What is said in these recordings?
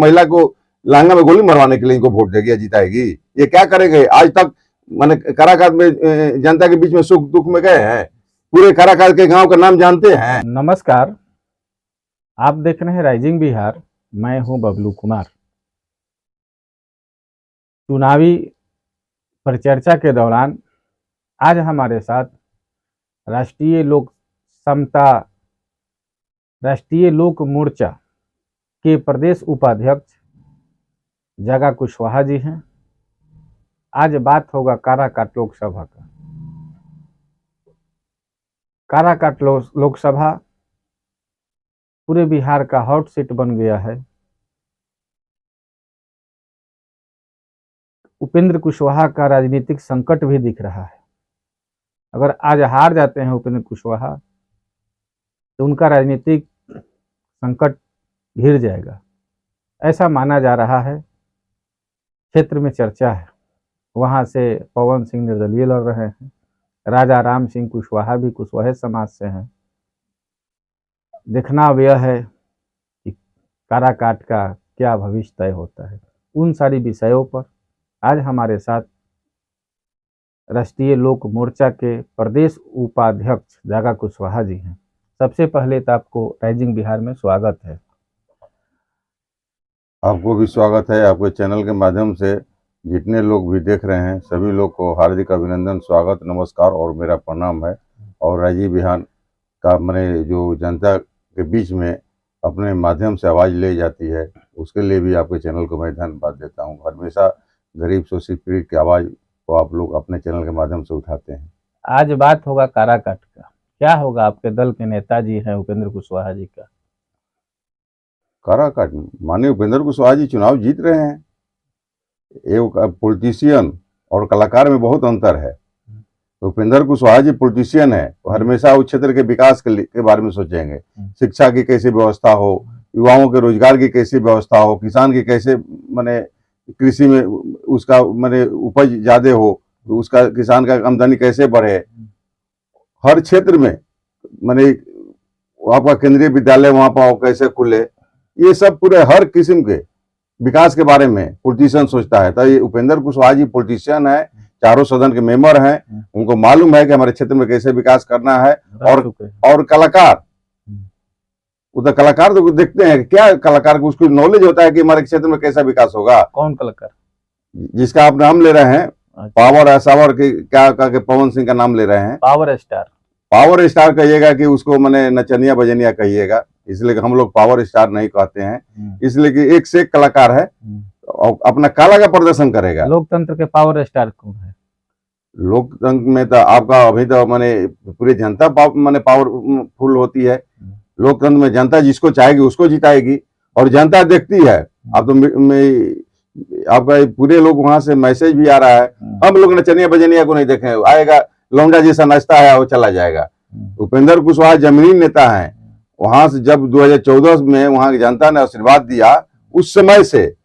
महिला को लहंगा में गोली मरवाने के लिए इनको वोट देगी या जिताएगी? ये क्या करेंगे? आज तक मैंने काराकाट में जनता के बीच में सुख दुख में गए हैं, पूरे काराकाट के गांव का नाम जानते हैं। नमस्कार, आप देख रहे हैं राइजिंग बिहार। मैं हूं बबलू कुमार। चुनावी परिचर्चा के दौरान आज हमारे साथ राष्ट्रीय लोक मोर्चा के प्रदेश उपाध्यक्ष जगा कुशवाहा जी हैं। आज बात होगा काराकाट लोकसभा का। काराकाट लोकसभा पूरे बिहार का हॉट सीट बन गया है। उपेंद्र कुशवाहा का राजनीतिक संकट भी दिख रहा है। अगर आज हार जाते हैं उपेंद्र कुशवाहा तो उनका राजनीतिक संकट घिर जाएगा, ऐसा माना जा रहा है। क्षेत्र में चर्चा है। वहां से पवन सिंह निर्दलीय लड़ रहे हैं। राजा राम सिंह कुशवाहा भी कुशवाहा समाज से हैं। देखना अब यह है कि काराकाट का क्या भविष्य तय होता है। उन सारी विषयों पर आज हमारे साथ राष्ट्रीय लोक मोर्चा के प्रदेश उपाध्यक्ष जगा कुशवाहा जी हैं। सबसे पहले तो आपको राइजिंग बिहार में स्वागत है। आपको भी स्वागत है। आपके चैनल के माध्यम से जितने लोग भी देख रहे हैं सभी लोग को हार्दिक अभिनंदन, स्वागत, नमस्कार और मेरा प्रणाम है। और राइजिंग बिहार का मैंने जो जनता के बीच में अपने माध्यम से आवाज़ ले जाती है उसके लिए भी आपके चैनल को मैं धन्यवाद देता हूँ। हमेशा गरीब शोषित पीड़ित की आवाज़ को आप लोग अपने चैनल के माध्यम से उठाते हैं। आज बात होगा काराकाट का। क्या होगा? आपके दल के नेताजी हैं उपेंद्र कुशवाहा जी का। काराकाट माननीय उपेंद्र कुशवाहा जी चुनाव जीत रहे हैं। एक पॉलिटिशियन और कलाकार में बहुत अंतर है। तो उपेंद्र कुशवाहा जी पॉलिटिशियन है, वो हमेशा उस क्षेत्र के विकास के बारे में सोचेंगे। शिक्षा की कैसी व्यवस्था हो, युवाओं के रोजगार की कैसी व्यवस्था हो, किसान की कैसे माने कृषि में उसका माने उपज ज्यादा हो, उसका किसान का आमदनी कैसे बढ़े, हर क्षेत्र में माने आपका केंद्रीय विद्यालय वहां पर कैसे खुले, ये सब पूरे हर किस्म के विकास के बारे में पॉलिटिशियन सोचता है। तो ये उपेंद्र कुशवाहा जी पॉलिटिशियन है, चारों सदन के मेंबर हैं, उनको मालूम है कि हमारे क्षेत्र में कैसे विकास करना है। और कलाकार, उधर कलाकार तो देखते हैं क्या कलाकार को उसको नॉलेज होता है कि हमारे क्षेत्र में कैसा विकास होगा। कौन कलाकार? जिसका आप नाम ले रहे हैं, पावर सावर के क्या के पवन सिंह का नाम ले रहे हैं। पावर स्टार कहिएगा कि उसको मैंने नचनिया बजनिया कहिएगा, इसलिए हम लोग पावर स्टार नहीं कहते हैं। इसलिए कि एक से एक कलाकार है और अपना कला का प्रदर्शन करेगा। लोकतंत्र के पावर स्टार कौन है? लोकतंत्र में तो आपका अभी तो मैंने पूरी जनता मैंने पावरफुल होती है। लोकतंत्र में जनता जिसको चाहेगी उसको जिताएगी और जनता देखती है। अब तो आपका पूरे लोग वहां से मैसेज भी आ रहा है, हम लोग नचनिया बजनिया को नहीं देखें, आएगा लौंडा जैसा नाचता है वो चला जाएगा। उपेंद्र कुशवाहा जमीनी नेता हैं। वहां से जब 2014 में वहां की जनता ने आशीर्वाद दिया, उस समय से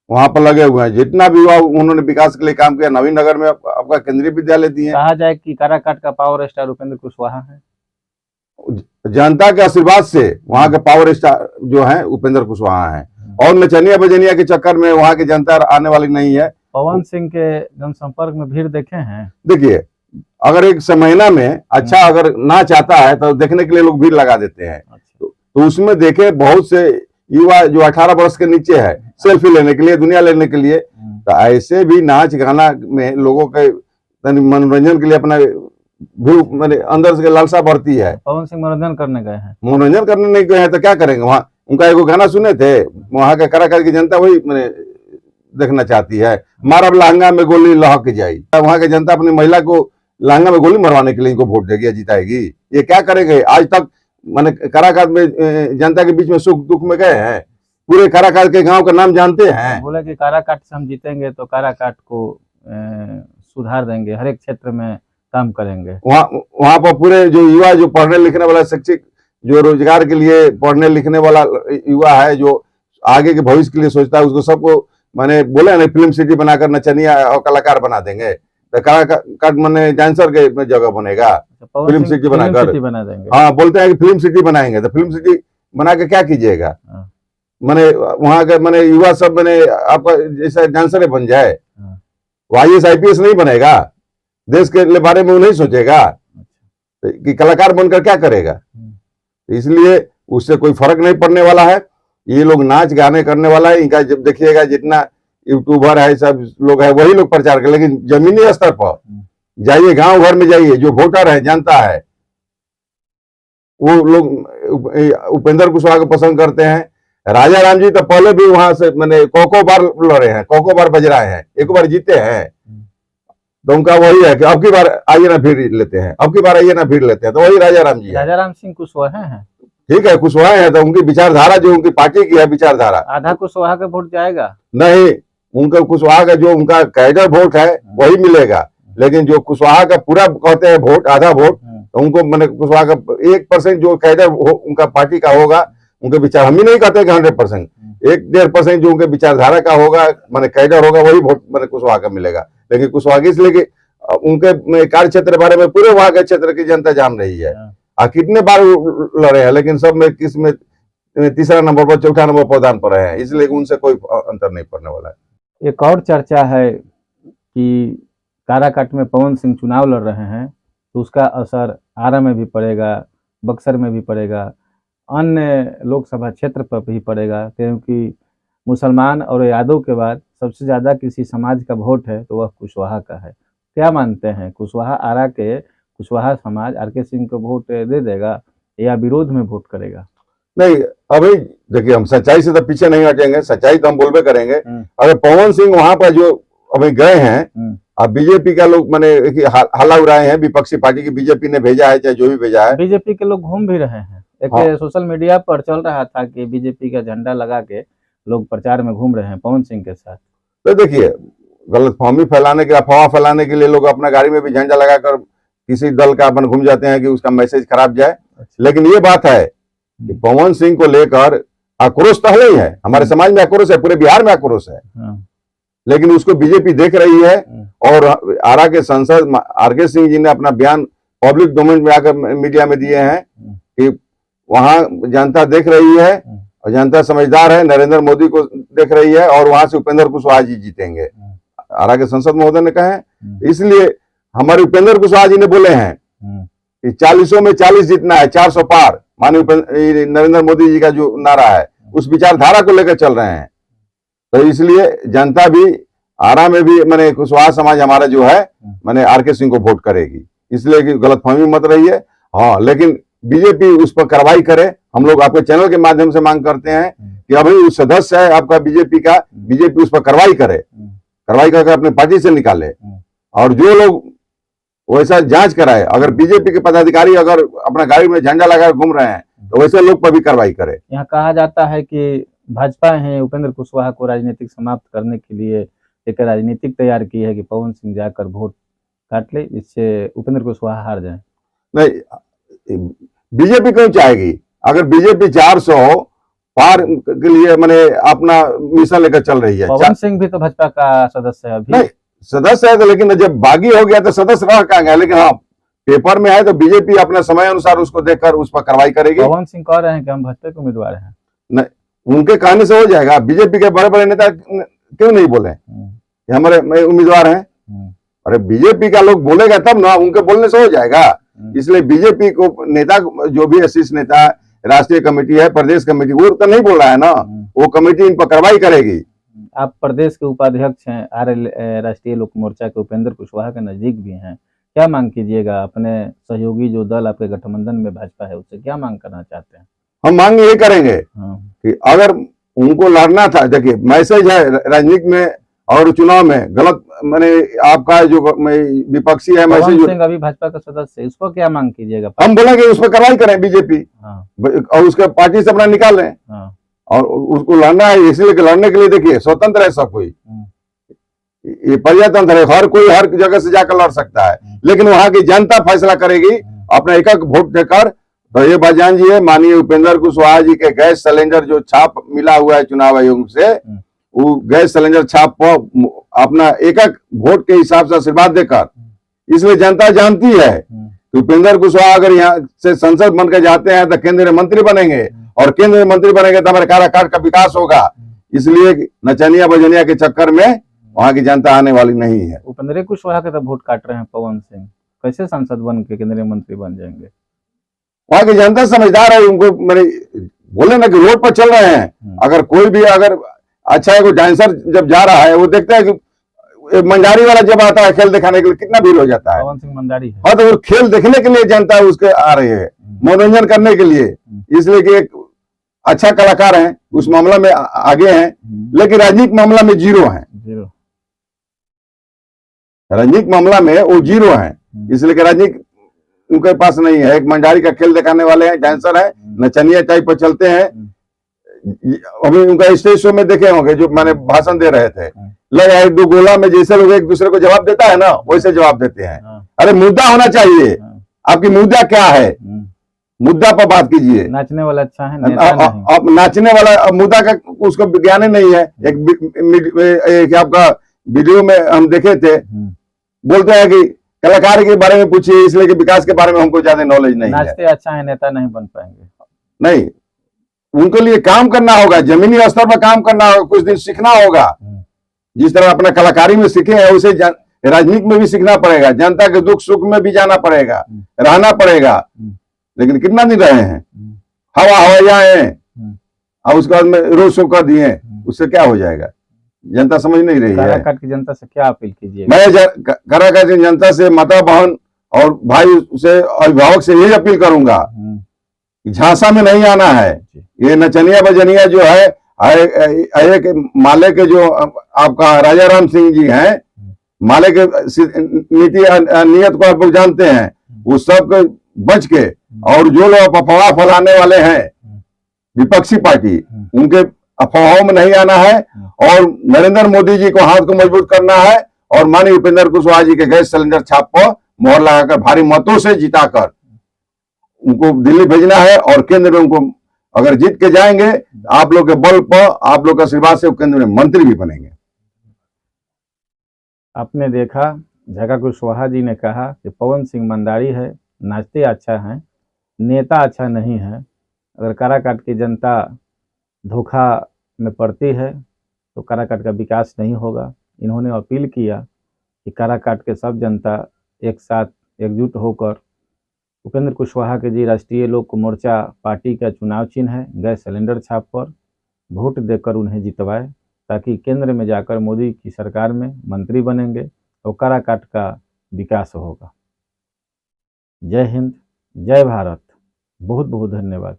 वहां पर लगे हुए हैं। जितना भी हुआ उन्होंने विकास के लिए काम किया। नवीन नगर में आपका केंद्रीय विद्यालय दिए। कहा जाए कि काराकाट का पावर स्टार उपेंद्र कुशवाहा है। जनता के आशीर्वाद से वहां के पावर स्टार जो है उपेंद्र कुशवाहा है। और नचनिया बजनिया के चक्कर में वहां की जनता आने वाली नहीं है। पवन सिंह के जनसंपर्क में भीड़ देखे हैं? देखिए, अगर एक महीना में अच्छा अगर ना चाहता है तो देखने के लिए लोग भीड़ लगा देते हैं। तो उसमें देखे बहुत से युवा जो 18 वर्ष के नीचे है, सेल्फी लेने के लिए, दुनिया लेने के लिए। तो ऐसे भी नाच गाना में लोगों के मनोरंजन के लिए अपना मैंने अंदर से लालसा बढ़ती है। पवन सिंह मनोरंजन करने गए हैं। मनोरंजन करने नहीं गए हैं तो क्या करेंगे? वहां उनका एक गाना सुने थे, वहां के काराकाट की जनता वही मैंने देखना चाहती है। मारा लहंगा में गोली लहक जाई। वहां की जनता अपनी महिला को लहंगा में गोली मरवाने के लिए इनको वोट देगी या जिताएगी? ये क्या करेंगे? आज तक मैंने काराकाट में जनता के बीच में सुख दुख में गए हैं, पूरे काराकाट के गांव का नाम जानते हैं। बोले कि काराकाट से हम जीतेंगे तो काराकाट को सुधार देंगे, हर एक क्षेत्र में काम करेंगे। वहां पर पूरे जो युवा, जो पढ़ने लिखने वाला, शिक्षित, जो रोजगार के लिए पढ़ने लिखने वाला युवा है, जो आगे के भविष्य के लिए सोचता है, उसको सबको मैंने बोला ना फिल्म सिटी बनाकर नचनिया और कलाकार बना देंगे। तो कलाकार मैंने डांसर के जगह बनेगा, फिल्म सिटी बनाकर बना देंगे। हाँ, बोलते हैं कि फिल्म सिटी बनाएंगे। तो फिल्म सिटी बना के क्या कीजिएगा? मैंने वहां के मैंने युवा सब मैंने आपका जैसा डांसर बन जाए, हाँ। वो IAS IPS नहीं बनेगा, देश के बारे में वो नहीं सोचेगा कि कलाकार बनकर क्या करेगा। इसलिए उससे कोई फर्क नहीं पड़ने वाला है। ये लोग नाच गाने करने वाला है, इनका जब देखिएगा जितना यूट्यूबर है सब लोग है वही लोग प्रचार कर, लेकिन जमीनी स्तर पर जाइए, गांव घर में जाइए, जो वोटर है जनता है वो लोग उपेंद्र कुशवाहा को पसंद करते हैं। राजा राम जी तो पहले भी वहां से मैंने कोको बार लड़े हैं, कोको बार बजराए हैं, एक बार जीते हैं, तो उनका वही है कि अब की बार आइए ना फिर लेते हैं, अब की बार आइए ना फिर लेते हैं, तो वही राजा राम जी है। राजा राम सिंह कुशवाहा हैं। ठीक है, कुशवाहा है तो उनकी विचारधारा जो उनकी पार्टी की है विचारधारा, आधा कुशवाहा का वोट जाएगा नहीं, उनका कुशवाहा का जो उनका कैडर वोट है वही मिलेगा, लेकिन जो कुशवाहा का पूरा कहते हैं वोट, आधा वोट, तो उनको मैंने कुशवाहा का 1% जो कैडर उनका पार्टी का होगा, उनके विचार, हम ही नहीं कहते कि 100%, 1-1.5% जो उनके विचारधारा का होगा मैंने कैडर होगा वही वोट मैंने कुशवाहा का मिलेगा। लेकिन कुशवाहा इसलिए कि उनके कार्य क्षेत्र के बारे में पूरे वहां के क्षेत्र की जनता जान रही है, कितने बार लड़े हैं, लेकिन सब में किस में तीसरा नंबर पर, चौथा नंबर पर दान पर रहे हैं, इसलिए उनसे कोई अंतर नहीं पड़ने वाला है। एक और चर्चा है कि काराकाट में पवन सिंह चुनाव लड़ रहे हैं, तो उसका असर आरा में भी पड़ेगा, बक्सर में भी पड़ेगा, अन्य लोकसभा क्षेत्र पर भी पड़ेगा, क्योंकि मुसलमान और यादव के बाद सबसे ज़्यादा किसी समाज का वोट है तो वह कुशवाहा का है। क्या मानते हैं, कुशवाहा आरा के कुशवाहा समाज RK सिंह को वोट दे देगा या विरोध में वोट करेगा? नहीं, अभी देखिए हम सच्चाई से तो पीछे नहीं हटेंगे, सच्चाई तो हम बोलबे करेंगे। अगर पवन सिंह वहां पर जो अभी गए हैं, अब बीजेपी का लोग मैंने हल्ला उड़ाए हैं, विपक्षी पार्टी की बीजेपी ने भेजा है चाहे जो भी भेजा है, बीजेपी के लोग घूम भी रहे हैं। एक सोशल मीडिया पर चल रहा था कि बीजेपी का झंडा लगा के लोग प्रचार में घूम रहे हैं पवन सिंह के साथ। तो देखिए गलतफहमी फैलाने के, अफवाह फैलाने के लिए लोग अपना गाड़ी में भी झंडा लगाकर किसी दल का अपन घूम जाते हैं कि उसका मैसेज खराब जाए। लेकिन ये बात है कि पवन सिंह को लेकर आक्रोश तो है ही है, हमारे समाज में आक्रोश है, पूरे बिहार में आक्रोश है, लेकिन उसको बीजेपी देख रही है। और आरा के सांसद RK सिंह जी ने अपना बयान पब्लिक डोमेन में आकर मीडिया में दिए हैं कि वहां जनता देख रही है और जनता समझदार है, नरेंद्र मोदी को देख रही है और वहां से उपेंद्र कुशवाहा जी जीतेंगे, आरा के सांसद महोदय ने कहा है। इसलिए हमारे उपेंद्र कुशवाहा जी ने बोले हैं कि 40 में 40 जीतना है, 400 पार, माननीय नरेंद्र मोदी जी का जो नारा है उस विचारधारा को लेकर चल रहे हैं। तो इसलिए जनता भी आरा में भी मैंने कुशवाहा समाज हमारा जो है मैंने RK सिंह को वोट करेगी, इसलिए कि गलतफहमी मत रही है। हाँ, लेकिन बीजेपी उस पर कार्रवाई करे। हम लोग आपके चैनल के माध्यम से मांग करते हैं कि अभी उस सदस्य है आपका बीजेपी का, बीजेपी उस पर कार्रवाई करे, कार्रवाई करके अपनी पार्टी से निकाले और जो लोग वैसा जांच कराए। अगर बीजेपी के पदाधिकारी अगर अपना गाड़ी में झंडा लगाकर घूम रहे हैं तो वैसे लोग पर भी कार्रवाई करे। यहाँ कहा जाता है कि भाजपा है उपेंद्र कुशवाहा को राजनीतिक समाप्त करने के लिए एक राजनीतिक तैयार की है कि पवन सिंह जाकर वोट काट ले, इससे उपेंद्र कुशवाहा हार जाए। नहीं, बीजेपी क्यों चाहेगी? अगर बीजेपी 400 पार के लिए मैंने अपना मिशन लेकर चल रही है। पवन सिंह भी तो भाजपा का सदस्य है अभी। नहीं, सदस्य है तो, लेकिन जब बागी हो गया तो सदस्य रह कहाँ गया। लेकिन हाँ, पेपर में है तो बीजेपी अपने समय अनुसार उसको देखकर उस पर कार्रवाई करेगी। पवन सिंह कह रहे हैं कि हम भाजपा के उम्मीदवार हैं। नहीं, उनके कहने से हो जाएगा। बीजेपी के बड़े बड़े नेता क्यों नहीं बोले हमारे उम्मीदवार हैं? अरे बीजेपी का लोग बोलेगा तब ना, उनके बोलने से हो जाएगा। इसलिए बीजेपी को नेता जो भी शीर्ष नेता, राष्ट्रीय कमेटी है, प्रदेश कमेटी, वो तो नहीं बोल रहा है ना, वो कमेटी इन पर कार्रवाई करेगी। आप प्रदेश के उपाध्यक्ष हैं, राष्ट्रीय लोक मोर्चा के उपेंद्र कुशवाहा के नजदीक भी हैं, क्या मांग कीजिएगा? अपने सहयोगी जो दल आपके गठबंधन में भाजपा है उससे क्या मांग करना चाहते हैं? हम मांग ये करेंगे कि अगर उनको लड़ना था, देखिए मैसेज है राजनीति में और चुनाव में गलत, मैंने आपका जो विपक्षी है मैसेज, सिंह अभी भाजपा का सदस्य है, उसको क्या मांग कीजिएगा? हम बोलेंगे उस पर कार्रवाई करें बीजेपी और उसके पार्टी से अपना निकाल लें और उसको लड़ना है। इसलिए लड़ने के लिए देखिए स्वतंत्र है सब कोई, ये प्रजातंत्र है, हर कोई हर जगह से जाकर लड़ सकता है, लेकिन वहां की जनता फैसला करेगी अपना एक एक वोट देकर। तो ये भाईजान जी है, माननीय उपेंद्र कुशवाहा जी के गैस सिलेंडर जो छाप मिला हुआ है चुनाव आयोग से, वो गैस सिलेंडर छाप पर अपना एक एक वोट के हिसाब से आशीर्वाद देकर, इसलिए जनता जानती है कि उपेंद्र कुशवाहा अगर यहाँ से संसद बनकर जाते हैं तो केंद्रीय मंत्री बनेंगे और केंद्र में मंत्री बनेंगे तो हमारे काराकाट का विकास होगा। इसलिए नचनिया बजनिया के चक्कर में वहां की जनता आने वाली नहीं है। उपेंद्र कुशवाहा के तो वोट काट रहे हैं पवन सिंह, कैसे सांसद बन के केंद्रीय मंत्री बन जाएंगे? वहां की जनता समझदार है, उनको मैंने बोले ना कि रोड पर चल रहे हैं, अगर कोई भी अगर अच्छा है कोई डांसर जब जा रहा है वो देखता है कि मंडारी वाला जब आता है खेल दिखाने के लिए कितना भीड़ हो जाता है। पवन सिंह मंडारी है। हाँ, तो वो खेल देखने के लिए जनता उसके आ रही है, मनोरंजन करने के लिए, इसलिए कि एक अच्छा कलाकार हैं, उस मामला में आगे हैं, लेकिन राजनीतिक मामला में जीरो हैं। राजनीतिक मामला में वो जीरो हैं, इसलिए कि राजनीतिक उनके पास नहीं है। एक मंडारी का खेल दिखाने वाले हैं, डांसर हैं, नचनिया टाइप पर चलते हैं। अभी उनका स्टेज शो में देखे होंगे जो मैंने भाषण दे रहे थे, लगा एक दो गोला में जैसे लोग एक दूसरे को जवाब देता है ना वैसे जवाब देते हैं। अरे मुद्दा होना चाहिए, आपकी मुद्दा क्या है, मुद्दा पर बात कीजिए। नाचने वाला अच्छा है, नेता नहीं। अब नाचने वाला मुद्दा का उसको विज्ञान ही नहीं है। एक आपका वीडियो में हम देखे थे, बोलते हैं कि कलाकार के बारे में पूछिए, इसलिए कि विकास के बारे में हमको ज्यादा नॉलेज नहीं है। नाचते अच्छा है, नेता नहीं बन पाएंगे। नहीं, उनके लिए काम करना होगा, जमीनी स्तर पर काम करना होगा, कुछ दिन सीखना होगा। जिस तरह अपना कलाकारी में सीखे हैं उसे राजनीति में भी सीखना पड़ेगा, जनता के दुख सुख में भी जाना पड़ेगा, रहना पड़ेगा। लेकिन कितना दिन रहे हैं, हवा हवाइया हैं और उसके बाद में रोज शो कर दिए, उससे क्या हो जाएगा? जनता समझ नहीं रही है। काराकाट की जनता से क्या अपील कीजिएगा? मैं काराकाट की जनता से, माता बहन और भाई से, अभिभावक से यही अपील करूंगा, झांसा में नहीं आना है। ये नचनिया बजनिया जो है, एक माले के जो आपका राजा राम सिंह जी हैं, माले के नीति नियत को आप लोग जानते हैं, वो सब बच के, और जो लोग अफवाह फैलाने वाले हैं विपक्षी पार्टी, उनके अफवाहों में नहीं आना है और नरेंद्र मोदी जी को हाथ को मजबूत करना है और माननीय उपेंद्र कुशवाहा जी के गैस सिलेंडर छाप पर मोहर लगाकर भारी मतों से जिताकर उनको दिल्ली भेजना है। और केंद्र में उनको अगर जीत के जाएंगे, आप लोग के बल पर, आप लोग के आशीर्वाद से केंद्र में मंत्री भी बनेंगे। आपने देखा जगा कुशवाहा जी ने कहा कि पवन सिंह मंडारी है, नाचते अच्छा है, नेता अच्छा नहीं है। अगर काराकाट की जनता धोखा में पड़ती है तो काराकाट का विकास नहीं होगा। इन्होंने अपील किया कि काराकाट के सब जनता एक साथ एकजुट होकर उपेंद्र कुशवाहा के जी राष्ट्रीय लोक मोर्चा पार्टी का चुनाव चिन्ह है, गैस सिलेंडर छाप पर वोट देकर उन्हें जितवाए, ताकि केंद्र में जाकर मोदी की सरकार में मंत्री बनेंगे और काराकाट का विकास होगा। जय हिंद, जय भारत, बहुत बहुत धन्यवाद।